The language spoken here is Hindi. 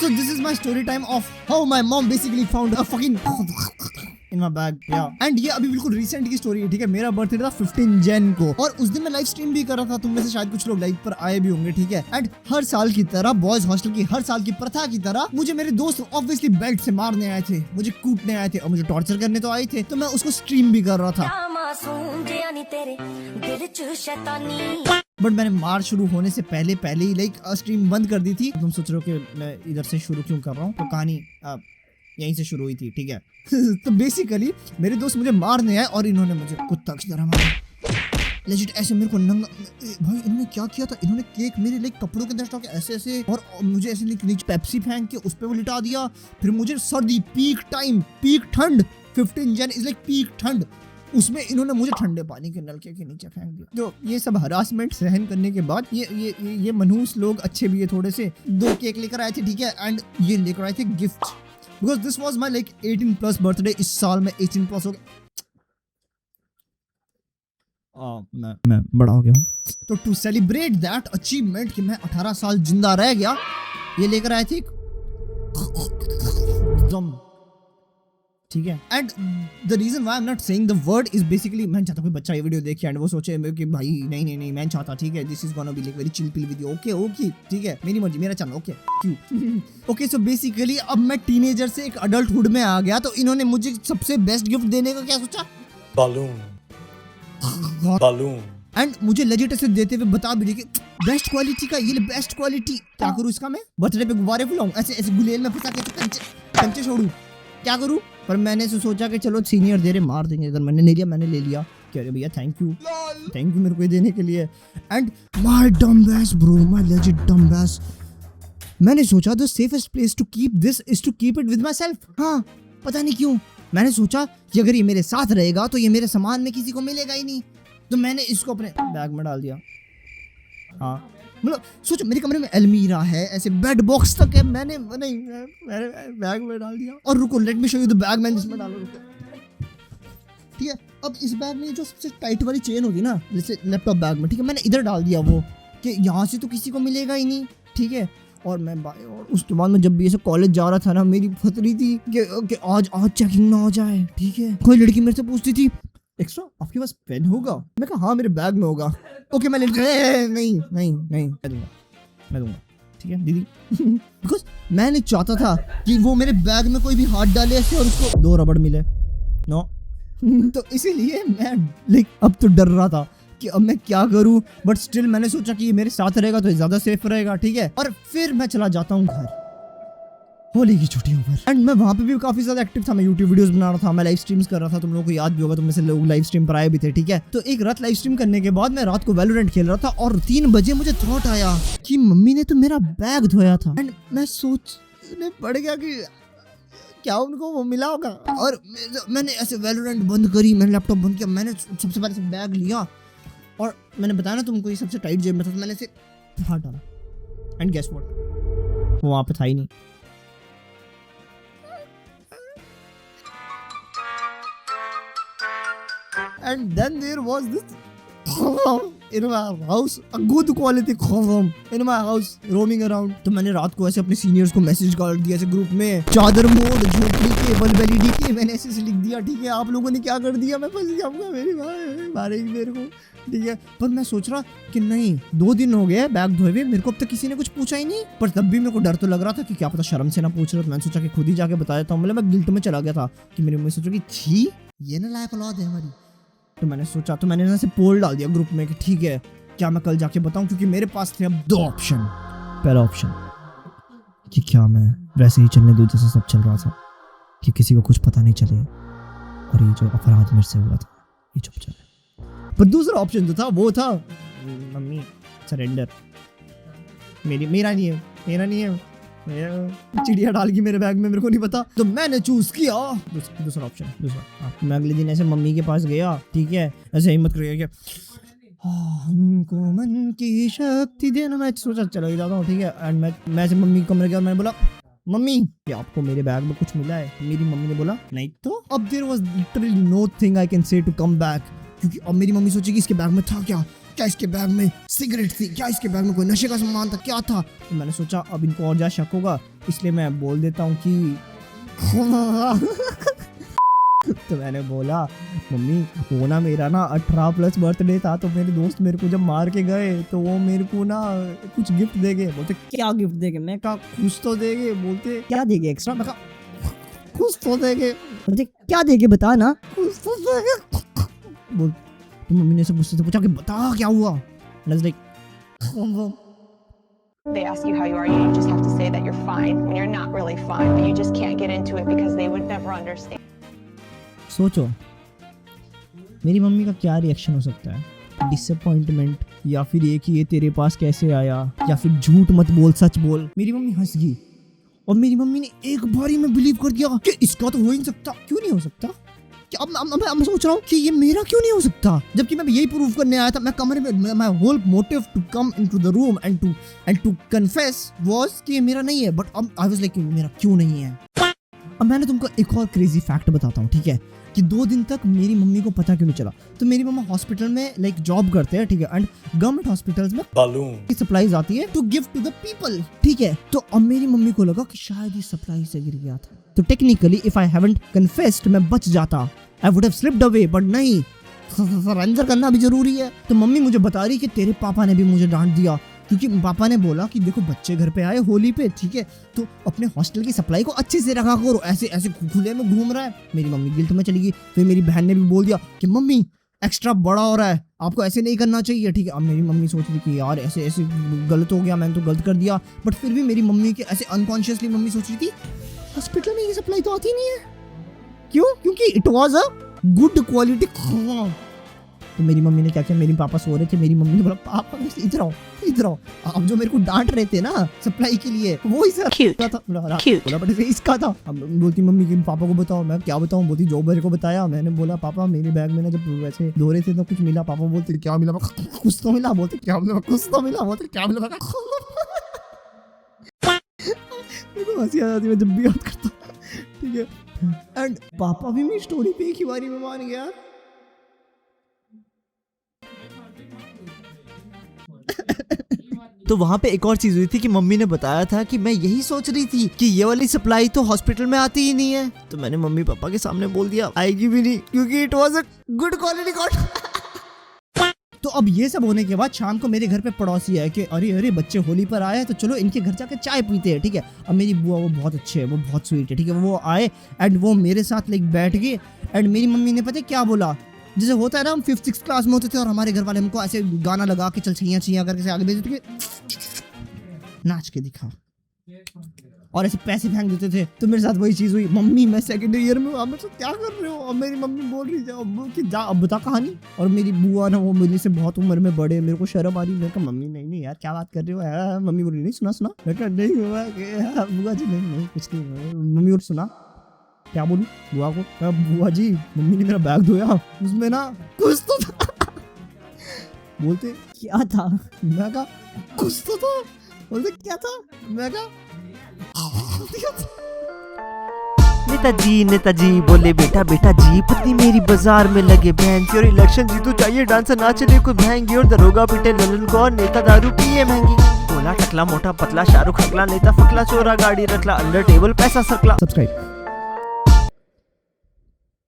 So this is my story time of how my mom basically found a fucking in my bag. Yeah. And ये अभी बिल्कुल रिसेंट की स्टोरी है, ठीक है। मेरा बर्थडे था 15 जन को और उस दिन मैं लाइव स्ट्रीम भी कर रहा था। तुम में से शायद कुछ लोग लाइव पर आए भी होंगे, ठीक है। एंड हर साल की तरह बॉयज हॉस्टल की हर साल की प्रथा की तरह मुझे मेरे दोस्त ऑब्वियसली बेल्ट से मारने आए थे, मुझे कूटने आए थे और मुझे टॉर्चर करने तो आए थे। तो मैं उसको स्ट्रीम भी कर रहा था। बट मैंने मार शुरू होने से पहले ही लाइक स्ट्रीम बंद कर दी थी। तुम सोच रहे हो कि मैं इधर से शुरू क्यों कर रहा हूँ, तो कहानी यहीं से शुरू हुई थी, ठीक है। तो बेसिकली मेरे दोस्त मुझे मारने आए और इन्होंने मुझे कुत्ता की तरह मारा। लेजिट ऐसे मेरे को नंगा। भाई इन्होंने क्या किया था, इन्होंने केक मेरे लाइक कपड़ों के अंदर डाल के ऐसे और मुझे ऐसे नीचे पेप्सी फेंक के उस पे वो लिटा दिया। फिर मुझे सर्दी, पीक टाइम, पीक ठंड, 15 जन इज लाइक पीक ठंड, उसमें इन्होंने मुझे ठंडे पानी के नलके के नीचे फेंक दिया। तो ये सब हरासमेंट सहन करने के बाद ये मनहूस लोग अच्छे भी है थोड़े से, 2 केक लेकर आए थे, ठीक है। एंड ये लेकर आए थे gift, because this was my like 18+ birthday. इस साल में 18+ हो गया। मैं बड़ा हो गया हूँ। तो टू सेलिब्रेट दैट अचीवमेंट कि मैं 18 साल जिंदा रह गया, ये लेकर आए थे दम, ठीक है। And the reason why I am not saying the word is basically मैं चाहता कोई बच्चा ये वीडियो देखे एंड वो सोचे कि भाई नहीं मैं चाहता, ठीक है, this is gonna be like very chill pill video. Okay ठीक है, मेरी मर्जी, मेरा चैनल, ओके क्यों। ओके सो बेसिकली अब मैं टीनेजर से एक अडल्टहुड में आ गया, तो इन्होंने मुझे सबसे बेस्ट गिफ्ट देने का क्या सोचा, balloon एंड मुझे लेजिट ऐसे देते हुए बता भी कि बेस्ट क्वालिटी का, ये बेस्ट क्वालिटी। क्या करूँ इसका मैं, बर्थडे पे गुब्बारे फुलाऊं, ऐसे गुलेल में फंसा के कंचे छोड़ू, क्या करूँ। पर मैंने सोचा कि चलो सीनियर दे रहे, मार देंगे, अगर मैंने नहीं लिया मैंने ले लिया, कह रहे भैया थैंक यू मेरे को ये देने के लिए। And my dumbass bro, my legit dumbass, मैंने सोचा the safest place to keep this is to keep it with myself. हाँ पता नहीं क्यों मैंने सोचा कि अगर ये मेरे साथ रहेगा तो ये मेरे सामान में किसी को मिलेगा ही नहीं, तो मैंने इसको अपने बैग में डाल दिया। हाँ मतलब सोचो मेरे कमरे में अलमीरा है, ऐसे बेड बॉक्स तक है, मैंने बैग में डाल दिया। और रुको, let me show you the bag मैंने जिसमें डाला, रुको, ठीक है। अब इस बैग में जो सबसे टाइट वाली चेन होगी ना, जैसे लैपटॉप बैग में, ठीक है, मैंने इधर डाल दिया वो कि यहाँ से तो किसी को मिलेगा ही नहीं, ठीक है। और और उसके बाद में जब भी ऐसे कॉलेज जा रहा था ना, मेरी फतरी थी कि आज चेकिंग ना हो जाए, ठीक है। कोई लड़की मेरे से पूछती थी एक्स्ट्रा आपके पास पेन होगा, मैं कहा हाँ मेरे बैग में होगा, ओके मैं नहीं मैं दूंगा ठीक है दीदी। बिकॉज मैं नहीं चाहता था कि वो मेरे बैग में कोई भी हाथ डाले ऐसे और उसको 2 रबड़ मिले, नो। तो इसीलिए मैं लाइक अब तो डर रहा था कि अब मैं क्या करूं, बट स्टिल मैंने सोचा कि ये मेरे साथ रहेगा तो ज्यादा सेफ रहेगा, ठीक है। और फिर मैं चला जाता हूँ घर होली की छुट्टियों पर। एंड मैं वहाँ पे भी काफी ज्यादा एक्टिव था, मैं यूट्यूब वीडियोस बना रहा था, मैं लाइव स्ट्रीम्स कर रहा था, तुम लोगों को याद भी होगा, तुम में से लोग लाइव स्ट्रीम पर आए भी थे, ठीक है। तो एक रात लाइव स्ट्रीम करने के बाद मैं रात को वैलोरेंट खेल रहा था और 3 बजे मुझे थॉट आया कि मम्मी ने तो मेरा बैग धोया था। एंड मैं सोचने पड़ गया कि क्या उनको वो मिला होगा। और मैंने ऐसे वैलोरेंट बंद करी, मैंने लैपटॉप बंद किया, मैंने सबसे पहले से बैग लिया और मैंने बताया ना तुमको ये सबसे टाइट जेब में था, तो मैंने इसे हाथ डाला एंड गेस व्हाट, वो वहाँ पे था ही नहीं। And then there was this in my house, a good quality khazam in my house roaming around. तो मैंने रात को ऐसे अपने सीनियर्स को मैसेज कर दिया ऐसे ग्रुप में, चादर मोड़ झोपड़ी के बलबेली के, मैंने ऐसे लिख दिया, ठीक है। आप लोगों ने क्या कर दिया, मैं फंस जाऊंगा, मेरी मारेगी मेरे को, ठीक है। पर मैं सोच रहा कि नहीं, 2 दिन हो गए बैग धोए हुए, मेरे को अब तक किसी ने कुछ पूछा ही नहीं। पर तब भी मेरे को डर तो लग रहा था कि क्या पता शर्म से ना पूछ रहे, तो मैंने सोचा कि खुद ही जाके बता देता हूँ। मतलब मैं गिल्ट में चला गया था कि मेरी मम्मी सोचा कि छी ये ना लायक औलाद है हमारी। तो मैंने सोचा, तो मैंने ऐसे पोल डाल दिया ग्रुप में कि ठीक है क्या मैं कल जाके बताऊं, क्योंकि मेरे पास थे अब 2 ऑप्शन। पहला ऑप्शन कि क्या मैं वैसे ही चलने दूं जैसे सब चल रहा था, कि किसी को कुछ पता नहीं चले और ये जो अपराध मेरे से हुआ था ये चुप जाए। पर दूसरा ऑप्शन जो था वो था मम्मी सरेंडर, मेरा नहीं है चिड़िया डाल गई मेरे बैग में, मेरे को नहीं पता। तो मैंने चूज किया दूसरा ऑप्शन। मैं अगले दिन ऐसे मम्मी के पास गया, ठीक है, ऐसे हिम्मत करके हमको मन की शक्ति देना, मैं सोचा चला ही जाता हूँ, ठीक है। एंड मैं ऐसे मम्मी के कमरे गया, मैंने बोला मम्मी क्या आपको मेरे बैग में कुछ मिला है? मेरी मम्मी ने बोला नहीं। तो अब there was literally nothing I can say to come back, क्योंकि अब मेरी मम्मी सोचेगी इसके बैग में था क्या, क्या इसके बैग में सिगरेट थी, क्या इसके बैग में कोई नशे का सामान था, क्या था। तो मैंने सोचा अब इनको और ज्यादा शक होगा, इसलिए मैं बोल देता हूँ कि तो मैंने बोला मम्मी वो ना मेरा ना 18+ बर्थडे था, तो मेरे दोस्त मेरे को जब मार के गए तो वो मेरे को ना कुछ गिफ्ट देंगे। बोलते क्या गिफ्ट देंगे, मैं कहा कुछ तो देंगे। बोलते क्या देंगे एक्स्ट्रा, मैं कहा कुछ तो देंगे। बोलते क्या देंगे बता ना, कुछ तो देंगे। बोल तो मम्मी ने से गुस्से से पूछा कि बता क्या हुआ। They ask you how you are, you just have to say that you're fine when you're not really fine, but you just can't get into it because they would never understand. सोचो मेरी मम्मी का क्या रिएक्शन हो सकता है, डिसअपॉइंटमेंट, या फिर ये कि ये तेरे पास कैसे आया, या फिर झूठ मत बोल सच बोल। मेरी मम्मी हंस गई और मेरी मम्मी ने एक बारी में बिलीव कर दिया कि इसका तो हो ही नहीं सकता। क्यों नहीं हो सकता, अब मैं सोच रहा हूँ कि ये मेरा क्यों नहीं हो सकता, जबकि मैं यही प्रूव करने आया था। मैं कमरे में, my whole motive to come into the room and to confess was कि ये मेरा नहीं है, बट अब आई वाज लाइक मेरा क्यों नहीं है। अब मैंने तुमको एक और क्रेजी फैक्ट बताता हूँ, ठीक है, कि 2 दिन तक मेरी मम्मी को पता क्यों नहीं चला। तो मेरी मम्मा हॉस्पिटल में लाइक जॉब करते हैं, ठीक है, एंड गवर्नमेंट हॉस्पिटल्स में बालून की सप्लाईज आती है to give to the people, ठीक है। तो अब मेरी मम्मी को लगा कि शायद ये सप्लाई से गिर गया था। तो technically if I haven't confessed मैं बच जाता, I would have slipped away, but नहीं, सरेंडर करना भी जरूरी है। तो मम्मी मुझे बता रही कि तेरे पापा ने भी मुझे डांट दिया, क्योंकि पापा ने बोला कि देखो बच्चे घर पे आए होली पे, ठीक है, तो अपने हॉस्टल की सप्लाई को अच्छे से रखा करो, ऐसे ऐसे खुले में घूम रहा है। मेरी मम्मी गिल्ट में चली गई। फिर मेरी बहन ने भी बोल दिया कि मम्मी एक्स्ट्रा बड़ा हो रहा है, आपको ऐसे नहीं करना चाहिए, ठीक है। अब मेरी मम्मी सोच रही कि यार ऐसे ऐसे गलत हो गया, मैंने तो गलत कर दिया, बट फिर भी मेरी मम्मी के ऐसे अनकॉन्शियसली मम्मी सोच रही थी हॉस्पिटल में ये सप्लाई तो आती नहीं है। क्यों? क्योंकि it was a good quality. तो मेरी मम्मी ने क्या किया, मेरे पापा सो रहे थे, मेरी मम्मी ने बोला पापा इधर आओ इधर आओ। अब जो मेरे को डांट रहे थे ना सप्लाई के लिए, वो इस था, बोला बट इसका था। अब बोलती मम्मी कि पापा को बताओ। मैं क्या बताऊं, बोलती जो मेरे को बताया। मैंने बोला पापा मेरे बैग में ना जब वैसे धो रहे थे तो कुछ मिला। पापा बोलते क्या मिला, कुछ तो मिला। बोलते क्या मिला, कुछ तो मिला। बोलते क्या मिला, हंसी आ जाती है जब भी याद करता, ठीक है। एंड पापा भी मेरी स्टोरी पे एक ही बारी में मान गया। तो वहाँ पे एक और चीज हुई थी कि मम्मी ने बताया था कि मैं यही सोच रही थी कि ये वाली सप्लाई तो हॉस्पिटल में आती ही नहीं है। तो मैंने मम्मी पापा के सामने बोल दिया आएगी भी नहीं, क्योंकि it was a good quality cotton. तो अब ये सब होने के बाद शाम को मेरे घर पे पड़ोसी है कि अरे अरे बच्चे होली पर आए हैं, तो चलो इनके घर जाके चाय पीते हैं, ठीक है। अब मेरी बुआ वो बहुत अच्छे है, वो बहुत स्वीट है, ठीक है। वो आए एंड वो मेरे साथ लाइक बैठ गए एंड मेरी मम्मी ने पता है क्या बोला, जैसे होता है ना हम 5th-6th क्लास में होते थे और हमारे घर वाले हमको ऐसे गाना लगा के चल छैया छैया करके आगे भेज देते थे, नाच के दिखा और ऐसे पैसे फेंक देते थे। तो मेरे साथ वही चीज हुई। मम्मी मैं 2nd ईयर में हूँ, मेरे क्या कर रहे हो। और मेरी मम्मी बोल रही कि जा अब बता कहानी। और मेरी बुआ ना वो मेरे से बहुत उम्र में बड़े, मेरे को शर्म आ रही। मैं कहा मम्मी नहीं यार क्या बात कर रहे हो। मम्मी बोली नहीं सुना। मैं कहा नहीं हुआ बुआ जी नहीं कुछ नहीं। मम्मी और सुना क्या बोलूं बुआ को, बुआ जी मम्मी ने मेरा बैग धोया, उसमें ना कुछ तो था। बोलते क्या था, मैं कहा कुछ तो था। बोलते क्या था, मैं कहा नेताजी बोले बेटा जी पत्नी मेरी बाजार में लगे बहन की और इलेक्शन जीतू चाहिए डांसर ना चले कोई महंगी और दरोगा पीटे ललन को और नेता दारू पिए महंगी। बोला टकला मोटा पतला शाहरुख अगला नेता फकला चोरा गाड़ी रखला अंडर टेबल पैसा सकला। सब्सक्राइब।